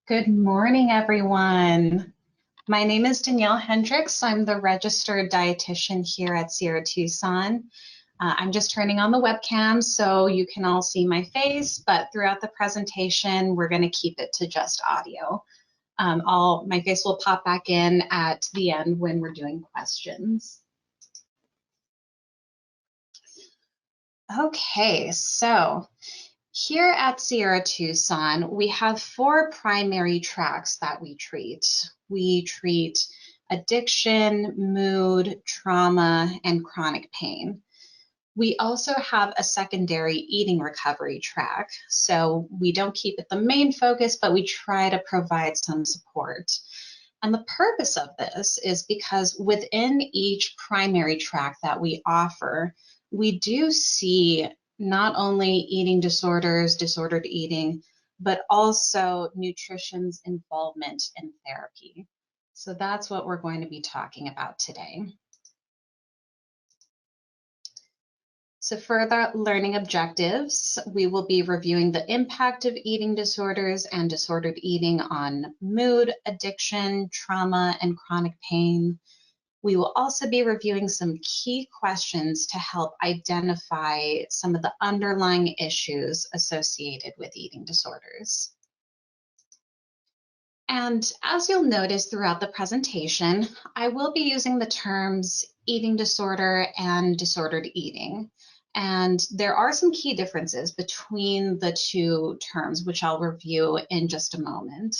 Good morning, everyone. My name is Danielle Hendricks. I'm the registered dietitian here at Sierra Tucson. I'm just turning on the webcam so you can all see my face, but throughout the presentation, we're going to keep it to just audio. My face will pop back in at the end when we're doing questions. Okay, so here at Sierra Tucson, we have 4 primary tracks that we treat. We treat addiction, mood, trauma, and chronic pain. We also have a secondary eating recovery track. So we don't keep it the main focus, but we try to provide some support. And the purpose of this is because within each primary track that we offer, we do see not only eating disorders, disordered eating, but also nutrition's involvement in therapy. So that's what we're going to be talking about today. So for the learning objectives, we will be reviewing the impact of eating disorders and disordered eating on mood, addiction, trauma, and chronic pain. We will also be reviewing some key questions to help identify some of the underlying issues associated with eating disorders. And as you'll notice throughout the presentation, I will be using the terms eating disorder and disordered eating. And there are some key differences between the two terms, which I'll review in just a moment.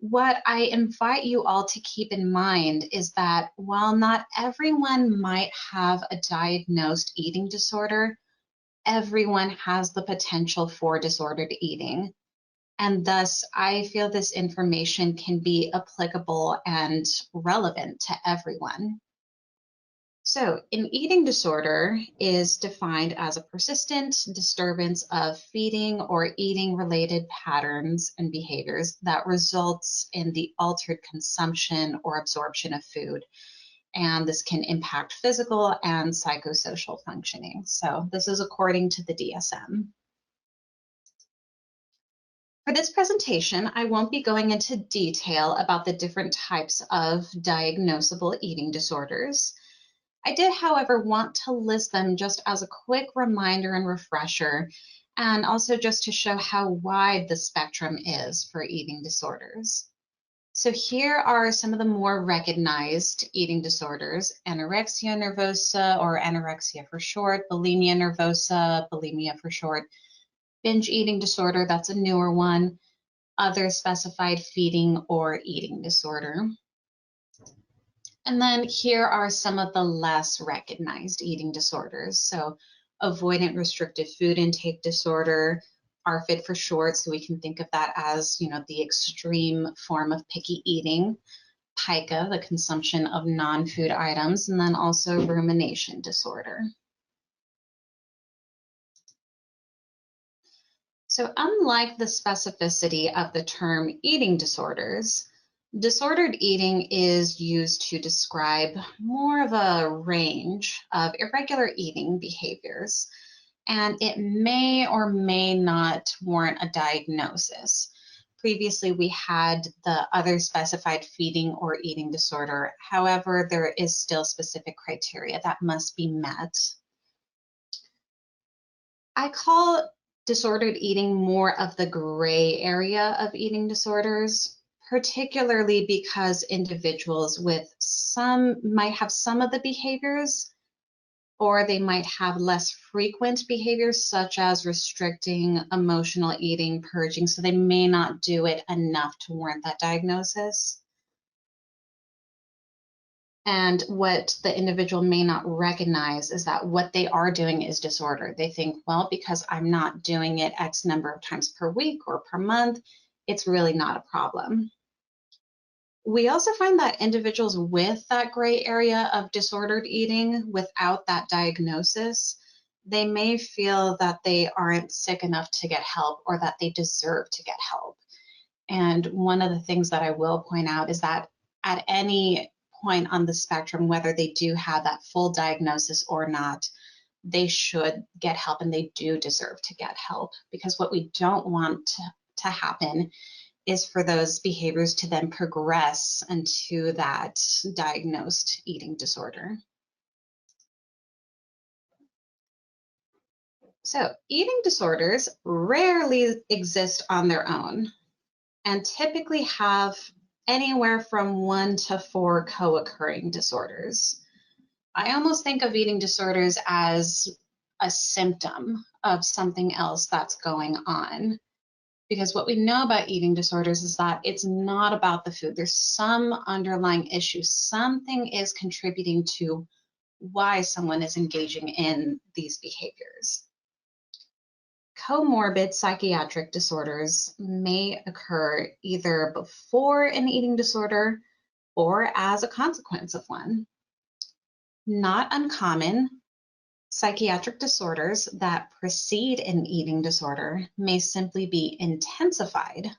What I invite you all to keep in mind is that while not everyone might have a diagnosed eating disorder, everyone has the potential for disordered eating. And thus, I feel this information can be applicable and relevant to everyone. So, an eating disorder is defined as a persistent disturbance of feeding or eating-related patterns and behaviors that results in the altered consumption or absorption of food. And this can impact physical and psychosocial functioning. So, this is according to the DSM. For this presentation, I won't be going into detail about the different types of diagnosable eating disorders. I did, however, want to list them just as a quick reminder and refresher, and also just to show how wide the spectrum is for eating disorders. So here are some of the more recognized eating disorders: anorexia nervosa, or anorexia for short, bulimia nervosa, bulimia for short, binge eating disorder, that's a newer one, other specified feeding or eating disorder. And then here are some of the less recognized eating disorders. So avoidant restrictive food intake disorder, ARFID for short, so we can think of that as, the extreme form of picky eating, pica, the consumption of non-food items, and then also rumination disorder. So unlike the specificity of the term eating disorders, disordered eating is used to describe more of a range of irregular eating behaviors, and it may or may not warrant a diagnosis. Previously, we had the other specified feeding or eating disorder. However, there is still specific criteria that must be met. I call disordered eating more of the gray area of eating disorders, particularly because individuals with might have some of the behaviors, or they might have less frequent behaviors such as restricting, emotional eating, purging, so they may not do it enough to warrant that diagnosis. And what the individual may not recognize is that what they are doing is disorder. They think, well, because I'm not doing it X number of times per week or per month, it's really not a problem. We also find that individuals with that gray area of disordered eating without that diagnosis, they may feel that they aren't sick enough to get help or that they deserve to get help. And one of the things that I will point out is that at any point on the spectrum, whether they do have that full diagnosis or not, they should get help and they do deserve to get help, because what we don't want to happen is for those behaviors to then progress into that diagnosed eating disorder. So eating disorders rarely exist on their own and typically have anywhere from 1 to 4 co-occurring disorders. I almost think of eating disorders as a symptom of something else that's going on. Because what we know about eating disorders is that it's not about the food. There's some underlying issue. Something is contributing to why someone is engaging in these behaviors. Comorbid psychiatric disorders may occur either before an eating disorder or as a consequence of one. Not uncommon, psychiatric disorders that precede an eating disorder may simply be intensified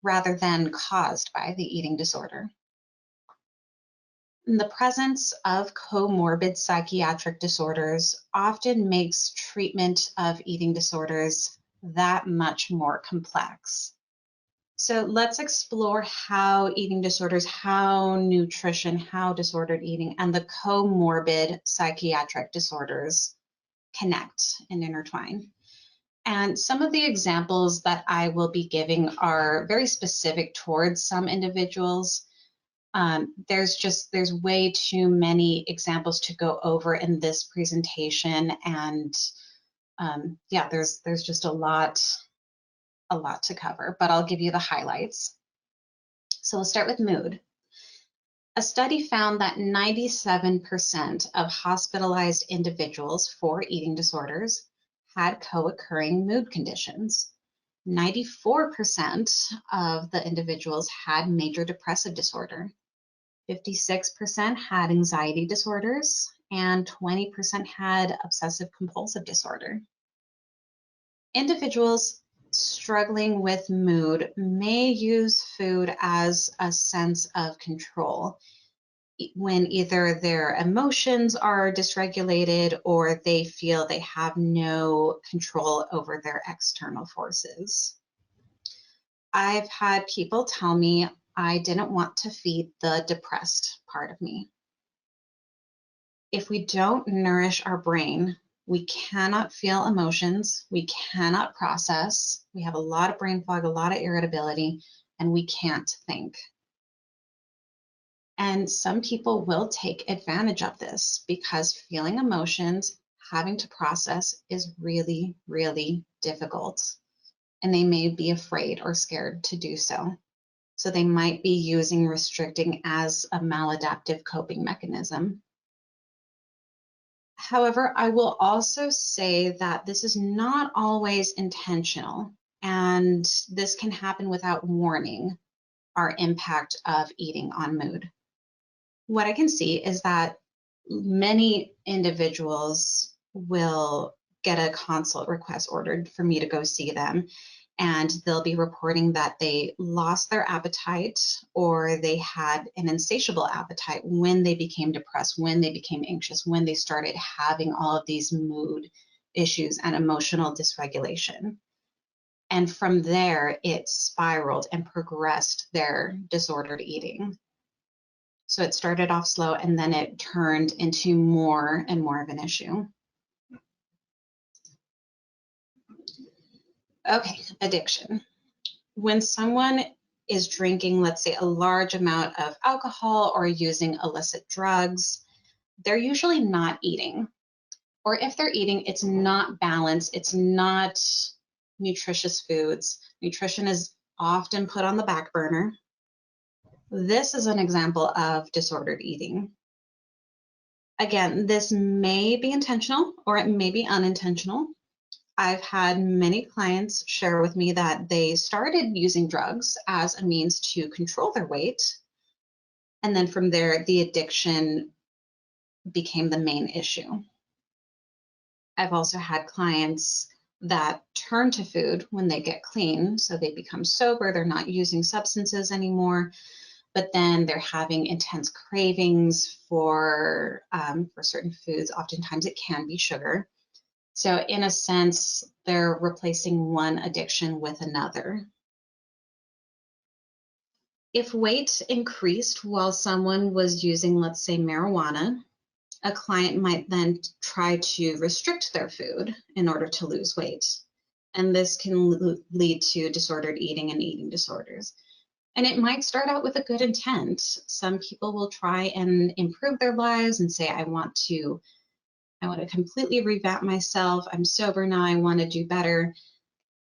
rather than caused by the eating disorder. The presence of comorbid psychiatric disorders often makes treatment of eating disorders that much more complex. So let's explore how eating disorders, how nutrition, how disordered eating, and the comorbid psychiatric disorders connect and intertwine. And some of the examples that I will be giving are very specific towards some individuals. There's way too many examples to go over in this presentation, and yeah, there's just a lot to cover, but I'll give you the highlights. So we'll start with mood. A study found that 97% of hospitalized individuals for eating disorders had co-occurring mood conditions. 94% of the individuals had major depressive disorder. 56% had anxiety disorders, and 20% had obsessive compulsive disorder. Individuals struggling with mood may use food as a sense of control when either their emotions are dysregulated or they feel they have no control over their external forces. I've had people tell me I didn't want to feed the depressed part of me. If we don't nourish our brain, we cannot feel emotions, we cannot process, we have a lot of brain fog, a lot of irritability, and we can't think. And some people will take advantage of this because feeling emotions, having to process is really, really difficult. And they may be afraid or scared to do so. So they might be using restricting as a maladaptive coping mechanism. However, I will also say that this is not always intentional, and this can happen without warning our impact of eating on mood. What I can see is that many individuals will get a consult request ordered for me to go see them, and they'll be reporting that they lost their appetite or they had an insatiable appetite when they became depressed, when they became anxious, when they started having all of these mood issues and emotional dysregulation. And from there, it spiraled and progressed their disordered eating. So it started off slow and then it turned into more and more of an issue. Okay, addiction. When someone is drinking, let's say, a large amount of alcohol or using illicit drugs, they're usually not eating. Or if they're eating, it's not balanced, it's not nutritious foods. Nutrition is often put on the back burner. This is an example of disordered eating. Again, this may be intentional or it may be unintentional. I've had many clients share with me that they started using drugs as a means to control their weight. And then from there, the addiction became the main issue. I've also had clients that turn to food when they get clean. So they become sober, they're not using substances anymore, but then they're having intense cravings for certain foods. Oftentimes it can be sugar. So in a sense, they're replacing one addiction with another. If weight increased while someone was using, let's say, marijuana, a client might then try to restrict their food in order to lose weight. And this can lead to disordered eating and eating disorders. And it might start out with a good intent. Some people will try and improve their lives and say, I want to completely revamp myself. I'm sober now, I want to do better.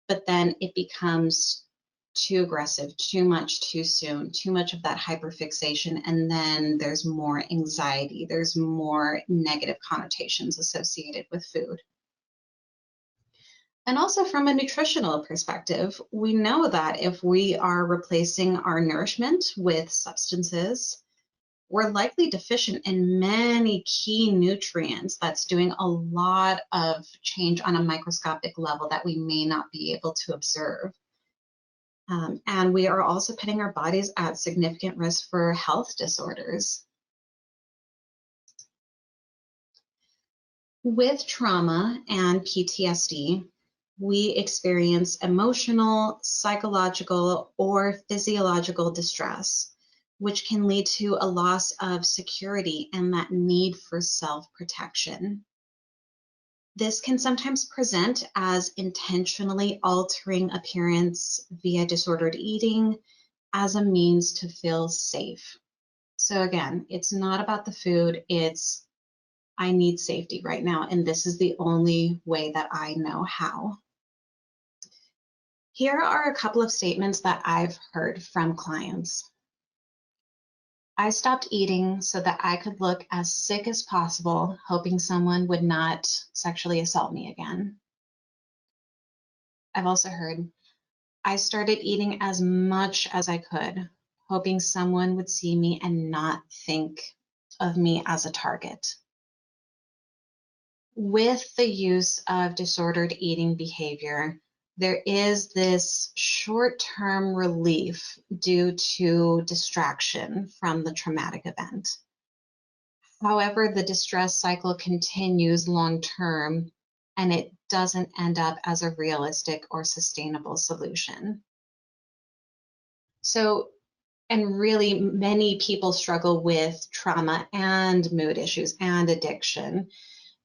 But then it becomes too aggressive, too much too soon, too much of that hyperfixation, and then there's more anxiety, there's more negative connotations associated with food. And also from a nutritional perspective, we know that if we are replacing our nourishment with substances, we're likely deficient in many key nutrients that's doing a lot of change on a microscopic level that we may not be able to observe. And we are also putting our bodies at significant risk for health disorders. With trauma and PTSD, we experience emotional, psychological, or physiological distress, which can lead to a loss of security and that need for self-protection. This can sometimes present as intentionally altering appearance via disordered eating as a means to feel safe. So again, it's not about the food, it's I need safety right now, and this is the only way that I know how. Here are a couple of statements that I've heard from clients. I stopped eating so that I could look as sick as possible, hoping someone would not sexually assault me again. I've also heard, I started eating as much as I could, hoping someone would see me and not think of me as a target. With the use of disordered eating behavior, there is this short-term relief due to distraction from the traumatic event. However, the distress cycle continues long-term, and it doesn't end up as a realistic or sustainable solution. So, and really many people struggle with trauma and mood issues and addiction.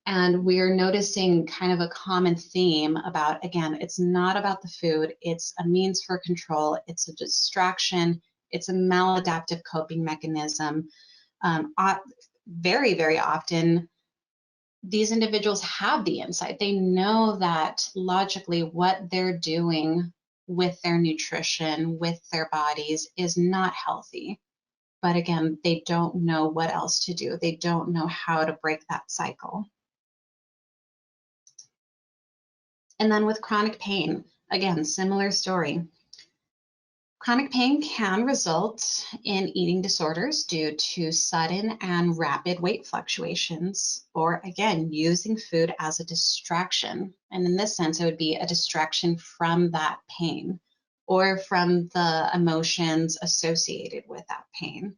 And we're noticing kind of a common theme about, again, it's not about the food, it's a means for control, it's a distraction, it's a maladaptive coping mechanism. Very, very often, these individuals have the insight. They know that logically what they're doing with their nutrition, with their bodies is not healthy. But again, they don't know what else to do. They don't know how to break that cycle. And then with chronic pain, again, similar story. Chronic pain can result in eating disorders due to sudden and rapid weight fluctuations, or again, using food as a distraction. And in this sense, it would be a distraction from that pain or from the emotions associated with that pain.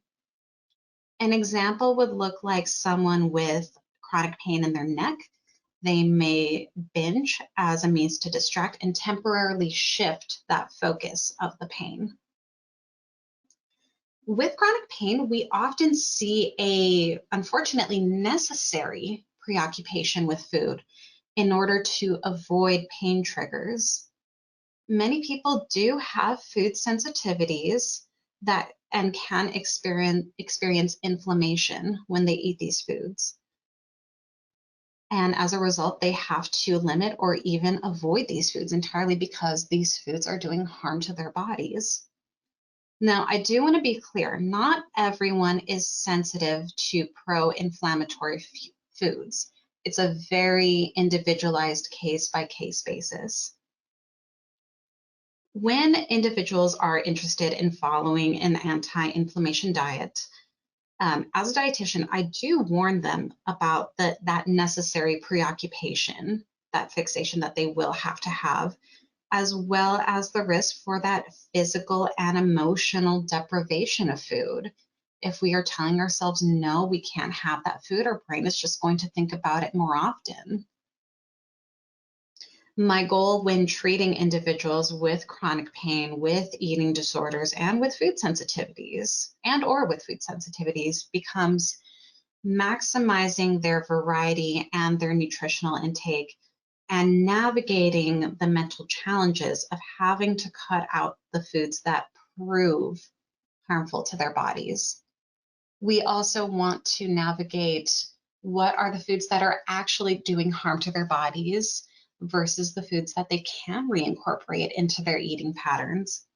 An example would look like someone with chronic pain in their neck. They may binge as a means to distract and temporarily shift that focus of the pain. With chronic pain, we often see a, unfortunately, necessary preoccupation with food in order to avoid pain triggers. Many people do have food sensitivities that and can experience inflammation when they eat these foods. And as a result, they have to limit or even avoid these foods entirely because these foods are doing harm to their bodies. Now, I do want to be clear, not everyone is sensitive to pro-inflammatory foods. It's a very individualized case-by-case basis. When individuals are interested in following an anti-inflammation diet, as a dietitian, I do warn them about that necessary preoccupation, that fixation that they will have to have, as well as the risk for that physical and emotional deprivation of food. If we are telling ourselves, no, we can't have that food, our brain is just going to think about it more often. My goal when treating individuals with chronic pain, with eating disorders, and with food sensitivities, becomes maximizing their variety and their nutritional intake and navigating the mental challenges of having to cut out the foods that prove harmful to their bodies. We also want to navigate what are the foods that are actually doing harm to their bodies versus the foods that they can reincorporate into their eating patterns.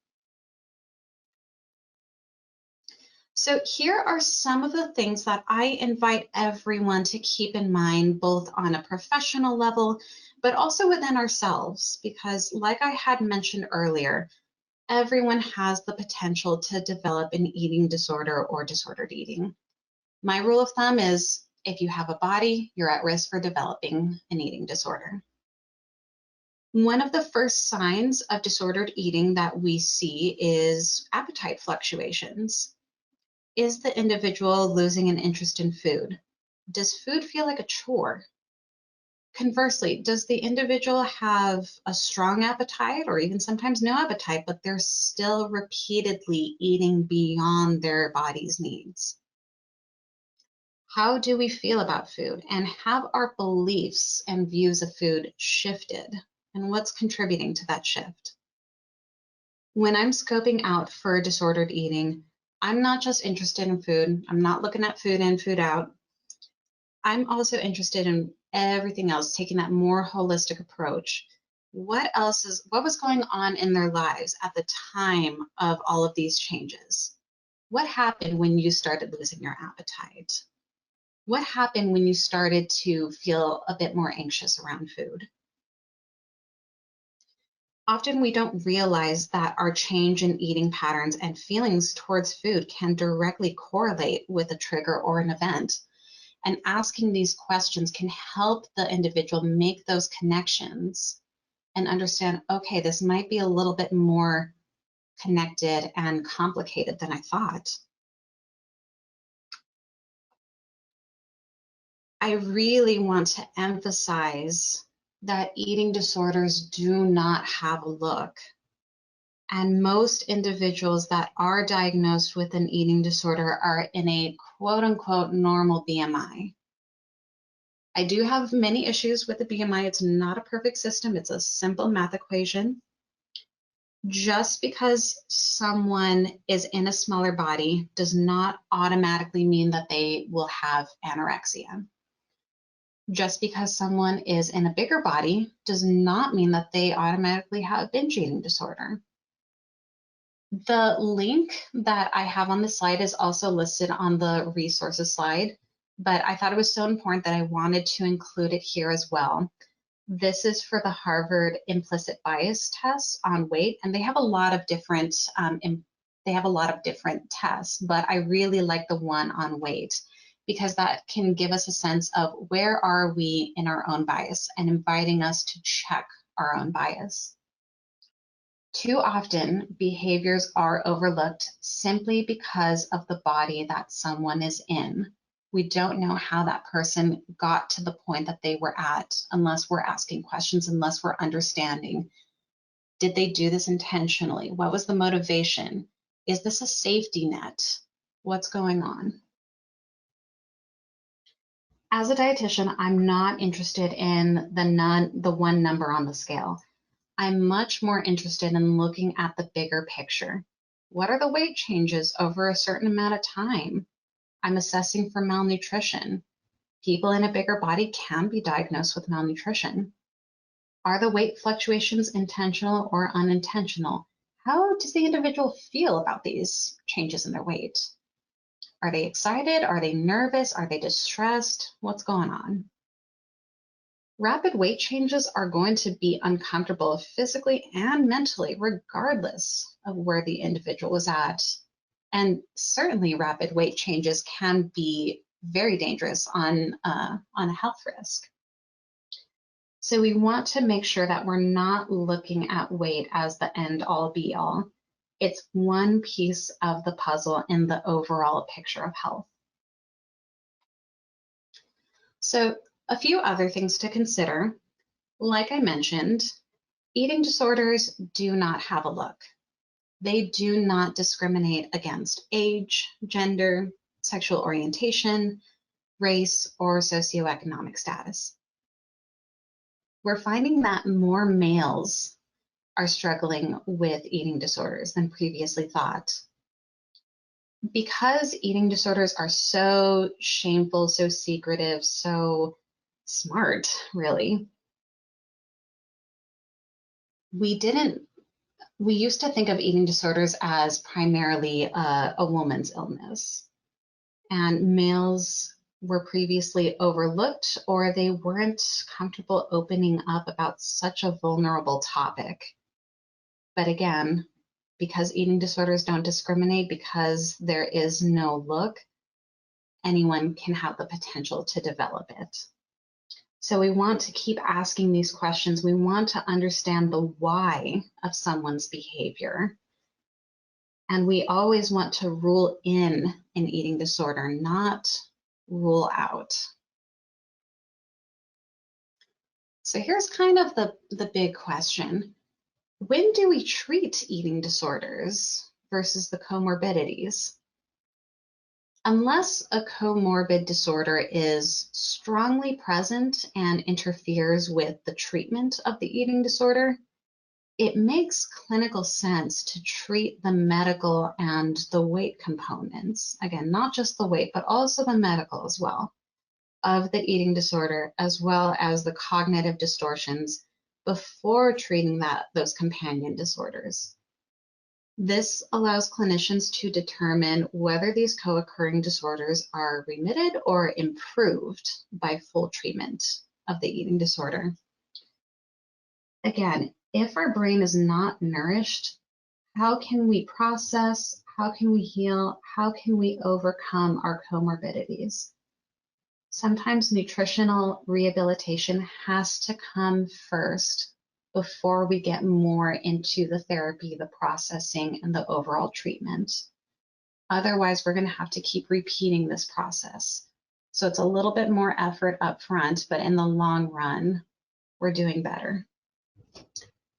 So here are some of the things that I invite everyone to keep in mind, both on a professional level, but also within ourselves, because like I had mentioned earlier, everyone has the potential to develop an eating disorder or disordered eating. My rule of thumb is if you have a body, you're at risk for developing an eating disorder. One of the first signs of disordered eating that we see is appetite fluctuations. Is the individual losing an interest in food? Does food feel like a chore? Conversely, does the individual have a strong appetite or even sometimes no appetite, but they're still repeatedly eating beyond their body's needs? How do we feel about food, and have our beliefs and views of food shifted? And what's contributing to that shift? When I'm scoping out for disordered eating, I'm not just interested in food. I'm not looking at food in, food out. I'm also interested in everything else, taking that more holistic approach. What was going on in their lives at the time of all of these changes? What happened when you started losing your appetite? What happened when you started to feel a bit more anxious around food? Often we don't realize that our change in eating patterns and feelings towards food can directly correlate with a trigger or an event. And asking these questions can help the individual make those connections and understand, okay, this might be a little bit more connected and complicated than I thought. I really want to emphasize that eating disorders do not have a look. And most individuals that are diagnosed with an eating disorder are in a quote unquote normal BMI. I do have many issues with the BMI. It's not a perfect system. It's a simple math equation. Just because someone is in a smaller body does not automatically mean that they will have anorexia. Just because someone is in a bigger body does not mean that they automatically have binge eating disorder. The link that I have on the slide is also listed on the resources slide, but I thought it was so important that I wanted to include it here as well. This is for the Harvard implicit bias test on weight, and they have a lot of different tests, but I really like the one on weight because that can give us a sense of where are we in our own bias and inviting us to check our own bias. Too often, behaviors are overlooked simply because of the body that someone is in. We don't know how that person got to the point that they were at unless we're asking questions, unless we're understanding. Did they do this intentionally? What was the motivation? Is this a safety net? What's going on? As a dietitian, I'm not interested in the one number on the scale. I'm much more interested in looking at the bigger picture. What are the weight changes over a certain amount of time? I'm assessing for malnutrition. People in a bigger body can be diagnosed with malnutrition. Are the weight fluctuations intentional or unintentional? How does the individual feel about these changes in their weight? Are they excited? Are they nervous? Are they distressed? What's going on? Rapid weight changes are going to be uncomfortable physically and mentally, regardless of where the individual is at. And certainly rapid weight changes can be very dangerous on a health risk. So we want to make sure that we're not looking at weight as the end all be all. It's one piece of the puzzle in the overall picture of health. So a few other things to consider. like I mentioned, eating disorders do not have a look. They do not discriminate against age, gender, sexual orientation, race, or socioeconomic status. We're finding that more males are struggling with eating disorders than previously thought. Because eating disorders are so shameful, so secretive, so smart, really, we used to think of eating disorders as primarily a woman's illness, and males were previously overlooked, or they weren't comfortable opening up about such a vulnerable topic. But again, because eating disorders don't discriminate, because there is no look, anyone can have the potential to develop it. So we want to keep asking these questions. We want to understand the why of someone's behavior. And we always want to rule in an eating disorder, not rule out. So here's kind of the big question. When do we treat eating disorders versus the comorbidities? Unless a comorbid disorder is strongly present and interferes with the treatment of the eating disorder, it makes clinical sense to treat the medical and the weight components, again, not just the weight, but also the medical as well, of the eating disorder, as well as the cognitive distortions before treating those companion disorders. This allows clinicians to determine whether these co-occurring disorders are remitted or improved by full treatment of the eating disorder. Again, if our brain is not nourished, how can we process? How can we heal? How can we overcome our comorbidities? Sometimes nutritional rehabilitation has to come first before we get more into the therapy, the processing, and the overall treatment. Otherwise, we're going to have to keep repeating this process. So it's a little bit more effort up front, but in the long run, we're doing better.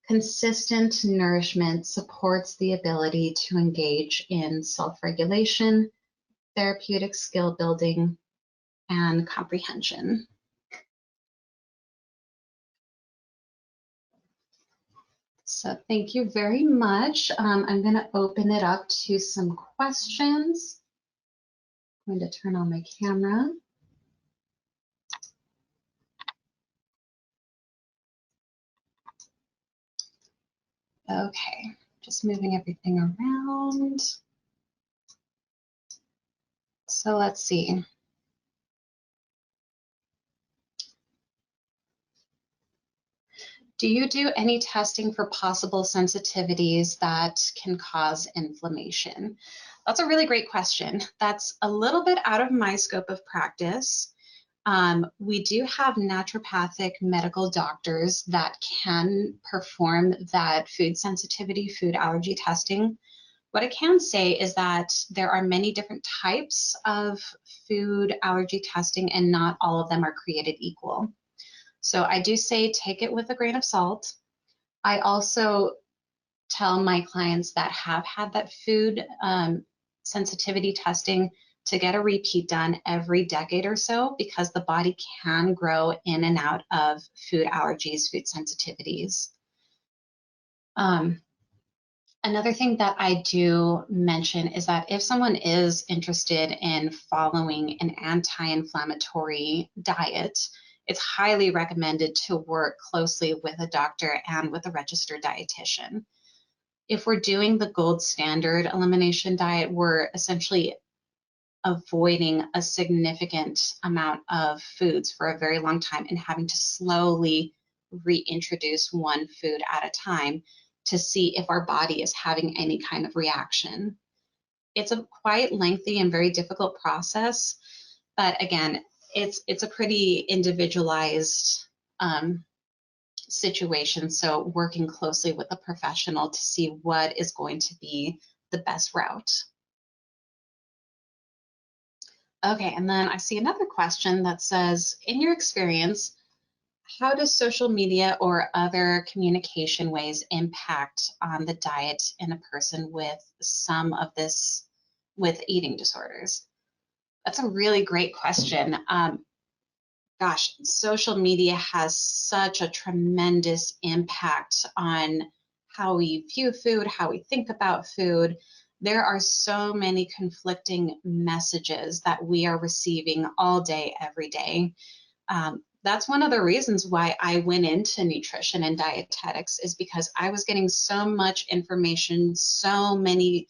Consistent nourishment supports the ability to engage in self-regulation, therapeutic skill building, and comprehension. So thank you very much. I'm going to open it up to some questions. I'm going to turn on my camera. Okay, just moving everything around. So let's see. Do you do any testing for possible sensitivities that can cause inflammation? That's a really great question. That's a little bit out of my scope of practice. We do have naturopathic medical doctors that can perform that food sensitivity, food allergy testing. What I can say is that there are many different types of food allergy testing, and not all of them are created equal. So I do say take it with a grain of salt. I also tell my clients that have had that food sensitivity testing to get a repeat done every decade or so, because the body can grow in and out of food allergies, food sensitivities. Another thing that I do mention is that if someone is interested in following an anti-inflammatory diet, it's highly recommended to work closely with a doctor and with a registered dietitian. If we're doing the gold standard elimination diet, we're essentially avoiding a significant amount of foods for a very long time and having to slowly reintroduce one food at a time to see if our body is having any kind of reaction. It's a quite lengthy and very difficult process, but again, it's a pretty individualized situation. So working closely with a professional to see what is going to be the best route. Okay, and then I see another question that says, in your experience, How does social media or other communication ways impact on the diet in a person with some of this, with eating disorders? That's a really great question. Gosh, social media has such a tremendous impact on how we view food, how we think about food. There are so many conflicting messages that we are receiving all day, every day. That's one of the reasons why I went into nutrition and dietetics, is because I was getting so much information, so many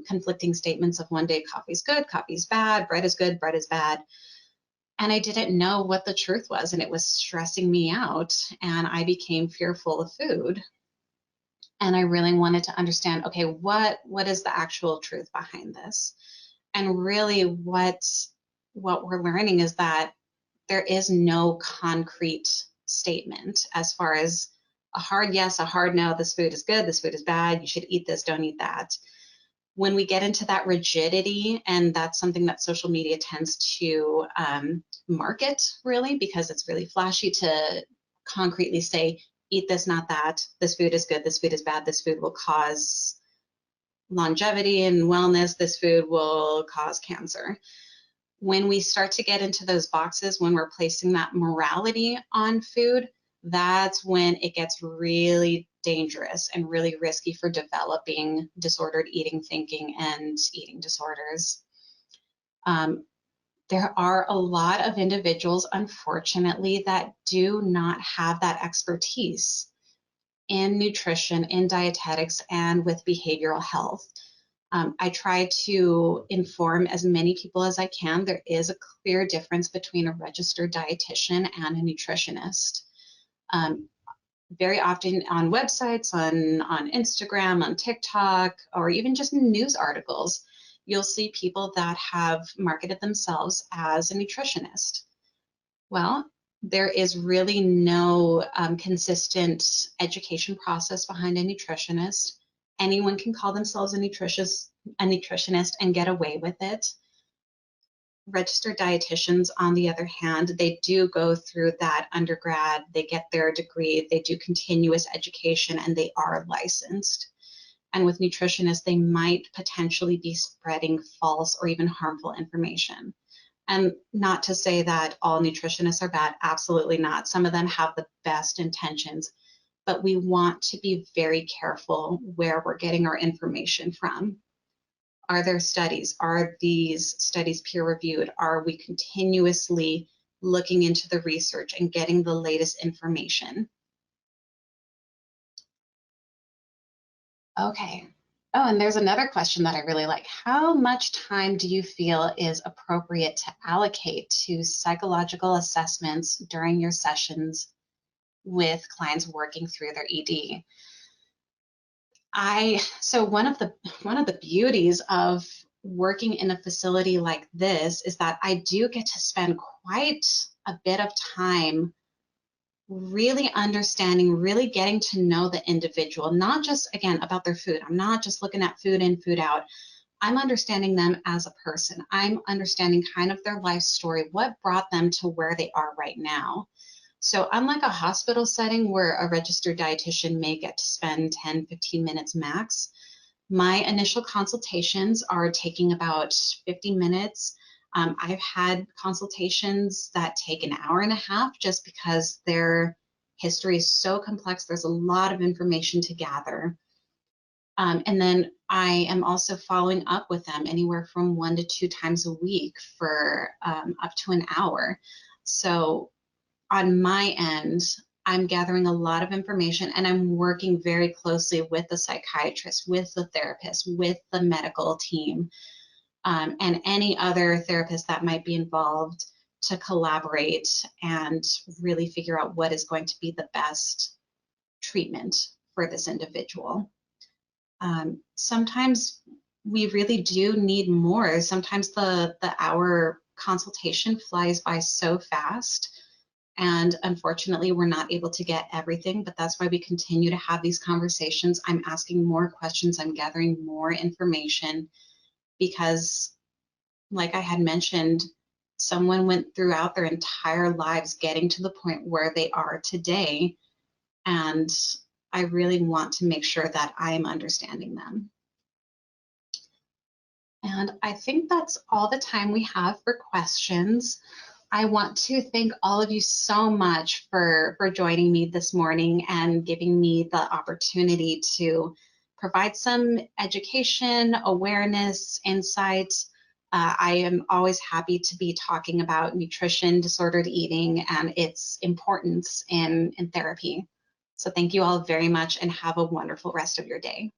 conflicting statements of one day coffee's good, coffee's bad, bread is good, bread is bad. And I didn't know what the truth was, and it was stressing me out, and I became fearful of food. And I really wanted to understand, okay, what is the actual truth behind this? And really what we're learning is that there is no concrete statement as far as a hard yes, a hard no, this food is good, this food is bad, you should eat this, don't eat that. When we get into that rigidity, and that's something that social media tends to market, really, because it's really flashy to concretely say, eat this, not that, this food is good, this food is bad, this food will cause longevity and wellness, this food will cause cancer. When we start to get into those boxes, when we're placing that morality on food, that's when it gets really dangerous and really risky for developing disordered eating thinking and eating disorders. There are a lot of individuals, unfortunately, that do not have that expertise in nutrition, in dietetics, and with behavioral health. I try to inform as many people as I can. There is a clear difference between a registered dietitian and a nutritionist. Very often on websites, on Instagram, on TikTok, or even just in news articles, you'll see people that have marketed themselves as a nutritionist. Well, there is really no consistent education process behind a nutritionist. Anyone can call themselves a nutritionist and get away with it. Registered dietitians, on the other hand, they do go through that undergrad, they get their degree, they do continuous education, and they are licensed. And with nutritionists, they might potentially be spreading false or even harmful information. And not to say that all nutritionists are bad, absolutely not. Some of them have the best intentions, but we want to be very careful where we're getting our information from. Are there studies? Are these studies peer-reviewed? Are we continuously looking into the research and getting the latest information? Okay. Oh, and there's another question that I really like. How much time do you feel is appropriate to allocate to psychological assessments during your sessions with clients working through their ED? So one of the beauties of working in a facility like this is that I do get to spend quite a bit of time really understanding, really getting to know the individual, not just, again, about their food. I'm not just looking at food in, food out. I'm understanding them as a person. I'm understanding kind of their life story, what brought them to where they are right now. So unlike a hospital setting where a registered dietitian may get to spend 10, 15 minutes max, my initial consultations are taking about 50 minutes. I've had consultations that take an hour and a half just because their history is so complex. There's a lot of information to gather. And then I am also following up with them anywhere from 1 to 2 times a week for up to an hour. So on my end, I'm gathering a lot of information, and I'm working very closely with the psychiatrist, with the therapist, with the medical team, and any other therapist that might be involved to collaborate and really figure out what is going to be the best treatment for this individual. Sometimes we really do need more. Sometimes the hour consultation flies by so fast. And unfortunately, we're not able to get everything, but that's why we continue to have these conversations. I'm asking more questions, I'm gathering more information, because like I had mentioned, Someone went throughout their entire lives getting to the point where they are today, and I really want to make sure that I am understanding them. And I think that's all the time we have for questions. I want to thank all of you so much for joining me this morning and giving me the opportunity to provide some education, awareness, insight. I am always happy to be talking about nutrition, disordered eating, and its importance in therapy. So thank you all very much and have a wonderful rest of your day.